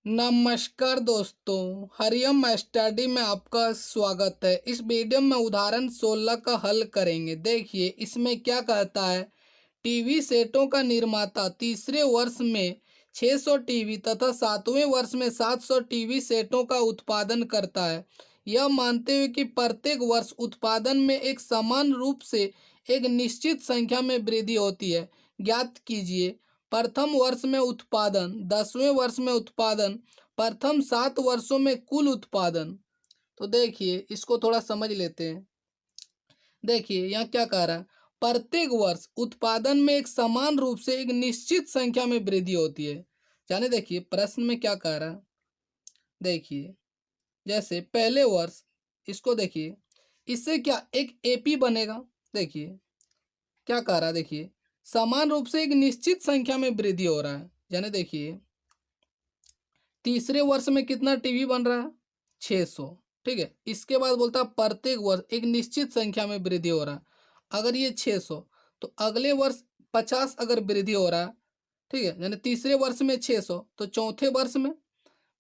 नमस्कार दोस्तों, हरिओम स्टडी में आपका स्वागत है। इस वीडियो में उदाहरण 16 का हल करेंगे। देखिए इसमें क्या कहता है। टीवी सेटों का निर्माता तीसरे वर्ष में 600 टीवी तथा सातवें वर्ष में 700 टीवी सेटों का उत्पादन करता है। यह मानते हुए कि प्रत्येक वर्ष उत्पादन में एक समान रूप से एक निश्चित संख्या में वृद्धि होती है। ज्ञात कीजिए प्रथम वर्ष में उत्पादन, 10वें वर्ष में उत्पादन, प्रथम 7 वर्षों में कुल उत्पादन। तो देखिए इसको थोड़ा समझ लेते हैं। देखिए यहाँ क्या कह रहा है, प्रत्येक वर्ष उत्पादन में एक समान रूप से एक निश्चित संख्या में वृद्धि होती है। यानी देखिए प्रश्न में क्या कह रहा है। देखिए जैसे पहले वर्ष, इसको देखिए इससे क्या एक एपी बनेगा। देखिए क्या कह रहा है, देखिए समान रूप से एक निश्चित संख्या में वृद्धि हो रहा है। यानी देखिए तीसरे वर्ष में कितना टीवी बन रहा है, 600। ठीक है, इसके बाद बोलता है प्रत्येक वर्ष एक निश्चित संख्या में वृद्धि हो रहा है। अगर ये 600 तो अगले वर्ष 50 अगर वृद्धि हो रहा है। ठीक है, यानी तीसरे वर्ष में 600 तो चौथे वर्ष में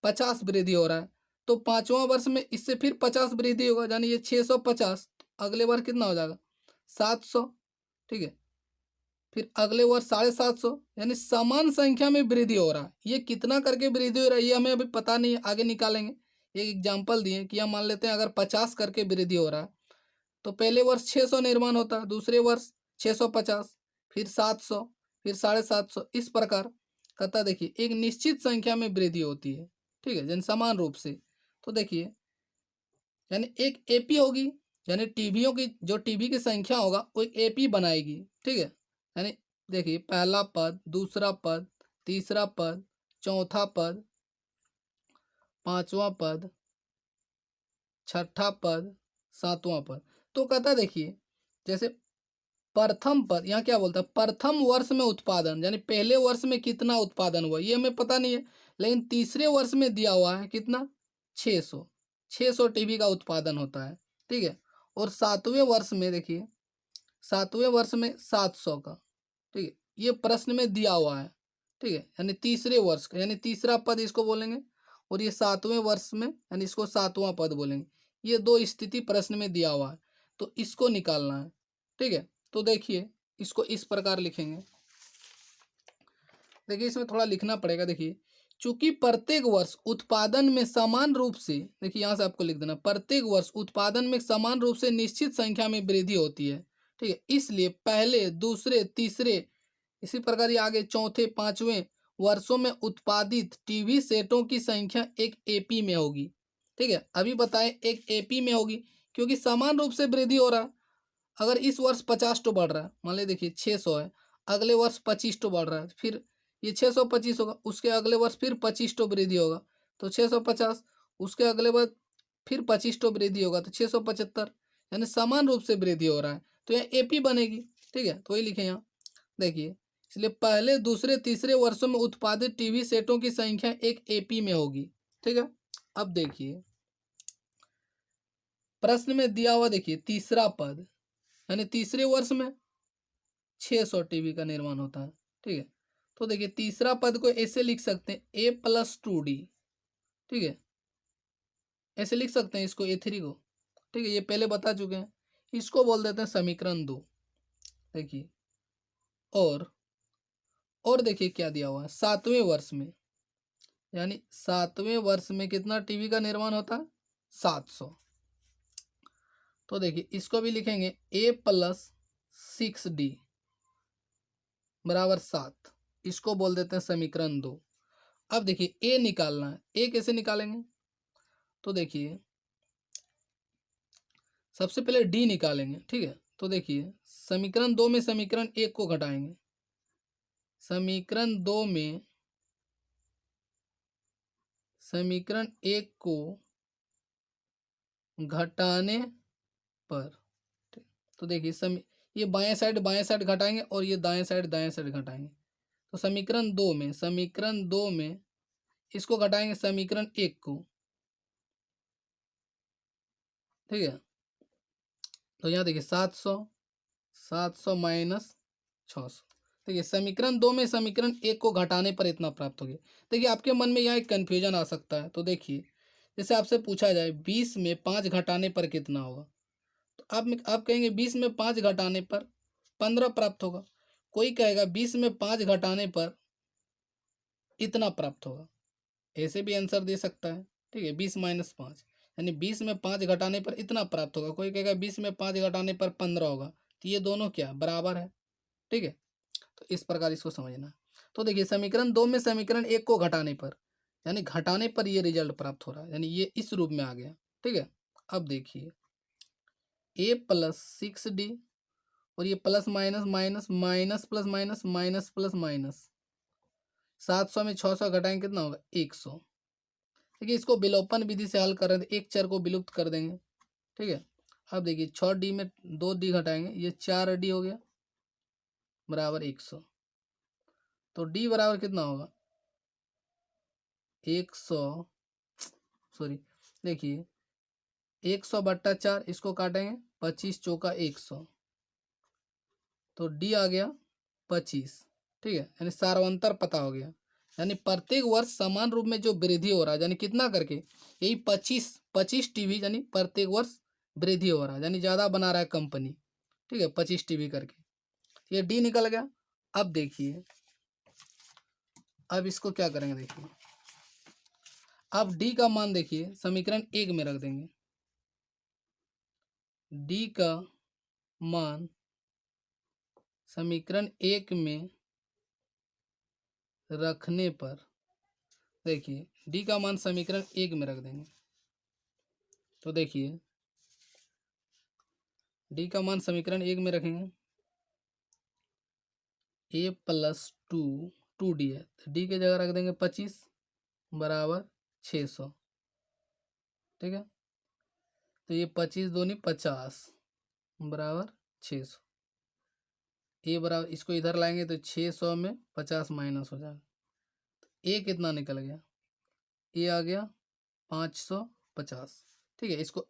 50 वृद्धि हो रहा है। तो पांचवा वर्ष में इससे फिर 50 वृद्धि होगा, यानी ये 650। अगले बार कितना हो जाएगा, 700। ठीक है, फिर अगले वर्ष 750, यानी समान संख्या में वृद्धि हो रहा है। ये कितना करके वृद्धि हो रहा है ये हमें अभी पता नहीं है, आगे निकालेंगे। एक एग्जाम्पल दिए कि हम मान लेते हैं अगर 50 करके वृद्धि हो रहा है तो पहले वर्ष 600 निर्माण होता है, दूसरे वर्ष 650, फिर 700, फिर 750, इस प्रकार कहता देखिए एक निश्चित संख्या में वृद्धि होती है। ठीक है, जन समान रूप से। तो देखिए यानी एक एपी होगी, यानी टीवियों की जो टीवी की संख्या होगा वो एक एपी बनाएगी। ठीक है, यानी देखिए पहला पद, दूसरा पद, तीसरा पद, चौथा पद, पांचवा पद, छठा पद, सातवां पद। तो कहता देखिए जैसे प्रथम पद, यहाँ क्या बोलता है, प्रथम वर्ष में उत्पादन, यानी पहले वर्ष में कितना उत्पादन हुआ ये हमें पता नहीं है। लेकिन तीसरे वर्ष में दिया हुआ है कितना, 600। 600 टीवी का उत्पादन होता है। ठीक है, और सातवें वर्ष में देखिए, सातवें वर्ष में 700 का। ठीक है, ये प्रश्न में दिया हुआ है। ठीक है, यानी तीसरे वर्ष का, यानी तीसरा पद इसको बोलेंगे। और ये सातवें वर्ष में, यानी इसको सातवां पद बोलेंगे। ये दो स्थिति प्रश्न में दिया हुआ है, तो इसको निकालना है। ठीक है, तो देखिए इसको इस प्रकार लिखेंगे। देखिए इसमें थोड़ा लिखना पड़ेगा। देखिए चूंकि प्रत्येक वर्ष उत्पादन में समान रूप से, देखिए यहाँ से आपको लिख देना, प्रत्येक वर्ष उत्पादन में समान रूप से निश्चित संख्या में वृद्धि होती है। ठीक है, इसलिए पहले, दूसरे, तीसरे, इसी प्रकार ये आगे चौथे, पांचवें वर्षों में उत्पादित टीवी सेटों की संख्या एक एपी में होगी। ठीक है, अभी बताएं एक एपी में होगी क्योंकि समान रूप से वृद्धि हो रहा है। अगर इस वर्ष 50 तो बढ़ रहा है, मान लीजिए देखिए 600 है, अगले वर्ष 25 तो बढ़ रहा है, फिर ये 625 होगा, उसके अगले वर्ष फिर 25 तो वृद्धि होगा तो 650, उसके अगले वर्ष फिर 25 तो वृद्धि होगा तो 675, यानी समान रूप से वृद्धि हो रहा है। तो यहाँ एपी बनेगी। ठीक है, तो वही लिखे यहाँ। देखिए इसलिए पहले, दूसरे, तीसरे वर्षों में उत्पादित टीवी सेटों की संख्या एक एपी में होगी। ठीक है, अब देखिए प्रश्न में दिया हुआ, देखिए तीसरा पद, यानी तीसरे वर्ष में 600 टीवी का निर्माण होता है। ठीक है, तो देखिए तीसरा पद को ऐसे लिख सकते हैं A+2D। ठीक है, ऐसे लिख सकते हैं इसको A3 को। ठीक है, ये पहले बता चुके हैं। इसको बोल देते हैं समीकरण 2। देखिए और देखिए क्या दिया हुआ है, सातवें वर्ष में, यानी सातवें वर्ष में कितना टीवी का निर्माण होता है, 700। तो देखिए इसको भी लिखेंगे A+6D बराबर 7। इसको बोल देते हैं समीकरण 2। अब देखिए ए निकालना है, ए कैसे निकालेंगे, तो देखिए सबसे पहले डी निकालेंगे। ठीक है, तो देखिए समीकरण 2 में समीकरण 1 को घटाएंगे, समीकरण 2 में समीकरण 1 को घटाने पर, ठीक, तो देखिए ये बाएं साइड घटाएंगे और ये दाएं साइड घटाएंगे। तो समीकरण 2 में इसको घटाएंगे समीकरण 1 को। ठीक है, तो यहाँ देखिए 700, 700 माइनस 600, देखिए समीकरण 2 में समीकरण 1 को घटाने पर इतना प्राप्त हो गया। देखिए आपके मन में यहाँ एक कन्फ्यूजन आ सकता है, तो देखिए जैसे आपसे पूछा जाए 20 में 5 घटाने पर कितना होगा, तो आप कहेंगे 20 में 5 घटाने पर 15 प्राप्त होगा। कोई कहेगा 20 में 5 घटाने पर इतना प्राप्त होगा, ऐसे भी आंसर दे सकता है। ठीक है, 20 - 5 यानी 20 में 5 घटाने पर इतना प्राप्त होगा। कोई कहेगा 20 में 5 घटाने पर 15 होगा, तो ये दोनों क्या बराबर है। ठीक है, तो इस प्रकार इसको समझना है। तो देखिए समीकरण 2 में समीकरण 1 को घटाने पर, यानी घटाने पर ये रिजल्ट प्राप्त हो रहा है, यानी ये इस रूप में आ गया। ठीक है, अब देखिए a प्लस 6d और ये plus minus minus minus plus minus minus plus minus 700 में 600 घटाएंगे कितना होगा 100। देखिए इसको विलोपन विधि से हल कर रहे थे, एक चर को विलुप्त कर देंगे। ठीक है, अब देखिए 6d में 2d घटाएंगे, ये 4d हो गया बराबर 100। तो d बराबर कितना होगा 100, सॉरी देखिए 100/4, इसको काटेंगे 25 चौका 100, तो d आ गया 25। ठीक है, यानी सार्वंतर पता हो गया, यानी प्रत्येक वर्ष समान रूप में जो वृद्धि हो रहा है, यानी कितना करके यही 25 टीवी, यानी प्रत्येक वर्ष वृद्धि हो रहा है, यानी ज़्यादा बना रहा है कंपनी। ठीक है, 25 टीवी करके ये डी निकल गया। अब देखिए अब इसको क्या करेंगे, देखिए अब डी का मान देखिए समीकरण 1 में रख देंगे। डी का मान समीकरण 1 में रखने पर देखिए डी का मान समीकरण 1 में रख देंगे, तो देखिए डी का मान समीकरण 1 में रखेंगे, a प्लस 2d है, तो डी की जगह रख देंगे 25 बराबर 600। ठीक है, तो ये 25 दूनी 50 बराबर 600। ए बराबर इसको इधर लाएंगे तो 600 में 50 माइनस हो जाएगा, ए कितना निकल गया, ए आ गया 550। ठीक है, इसको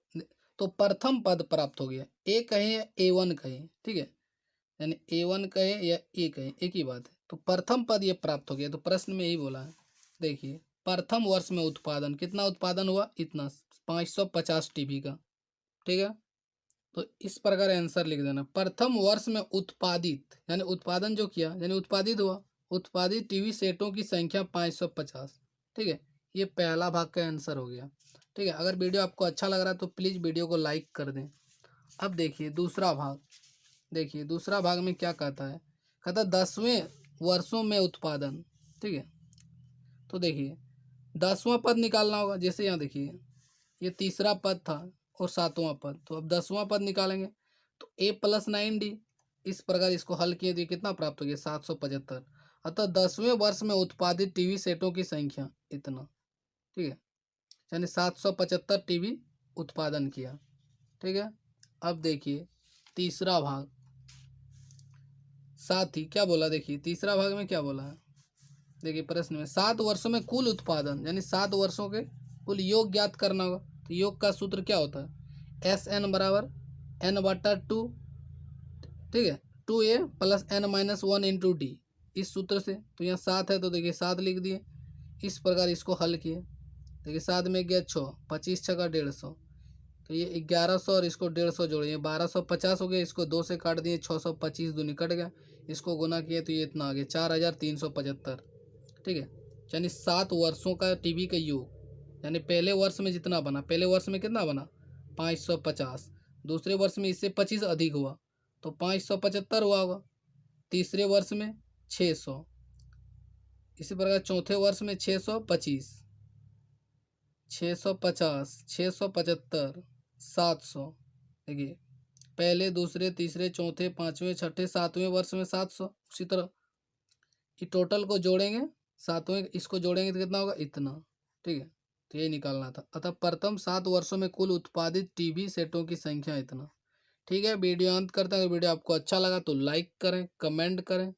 तो प्रथम पद प्राप्त हो गया, ए कहें या A1 कहें। ठीक है, यानी A1 कहें या ए कहें एक ही बात है, तो प्रथम पद ये प्राप्त हो गया। तो प्रश्न में यही बोला है, देखिए प्रथम वर्ष में उत्पादन कितना उत्पादन हुआ, इतना 550 टीबी का। ठीक है, तो इस प्रकार आंसर लिख देना, प्रथम वर्ष में उत्पादित, यानी उत्पादन जो किया यानी उत्पादित हुआ, उत्पादित टीवी सेटों की संख्या 550। ठीक है, ये पहला भाग का आंसर हो गया। ठीक है, अगर वीडियो आपको अच्छा लग रहा है तो प्लीज़ वीडियो को लाइक कर दें। अब देखिए दूसरा भाग, देखिए दूसरा भाग में क्या कहता है, कहता है 10वें वर्षों में उत्पादन। ठीक है, तो देखिए 10वां पद निकालना होगा, जैसे यहाँ देखिए ये तीसरा पद था और 7वां पद, तो अब 10वां पद निकालेंगे, तो a प्लस 9d, इस प्रकार इसको हल किए तो ये कितना प्राप्त हो गया 775। अतः 10वें वर्ष में उत्पादित टीवी सेटों की संख्या इतना। ठीक है, यानी 775 टीवी उत्पादन किया। ठीक है, अब देखिए तीसरा भाग, साथ ही क्या बोला, देखिए तीसरा भाग में क्या बोला है, देखिए प्रश्न में 7 वर्षों में कुल उत्पादन, यानी 7 वर्षों के कुल योग ज्ञात करना होगा। तो योग का सूत्र क्या होता है, SN बराबर N/2। ठीक है, 2a plus N-1 into D, इस सूत्र से। तो यहाँ 7 है तो देखिए 7 लिख दिए, इस प्रकार इसको हल किए। देखिए 7 में गया 6, 25 छका 150, तो ये 1100 और इसको 150 जोड़िए 1250 हो गया, इसको 2 से काट दिए 625 दूनी कट गया, इसको गुना किए तो ये इतना आ गया 4375। ठीक है, यानी 7 वर्षों का टीवी का योग, यानी पहले वर्ष में जितना बना, पहले वर्ष में कितना बना 550, दूसरे वर्ष में इससे 25 अधिक हुआ तो 575 हुआ होगा, तीसरे वर्ष में 600, इसी प्रकार चौथे वर्ष में 625, 650, 675, 700। देखिए पहले दूसरे तीसरे चौथे पाँचवें छठे सातवें वर्ष में 700, उसी तरह ये टोटल को जोड़ेंगे, सातवें इसको जोड़ेंगे तो कितना होगा इतना। ठीक है, तो ये निकालना था। अतः प्रथम 7 वर्षों में कुल उत्पादित टीवी सेटों की संख्या इतना। ठीक है, वीडियो अंत करते हैं। अगर वीडियो आपको अच्छा लगा तो लाइक करें, कमेंट करें।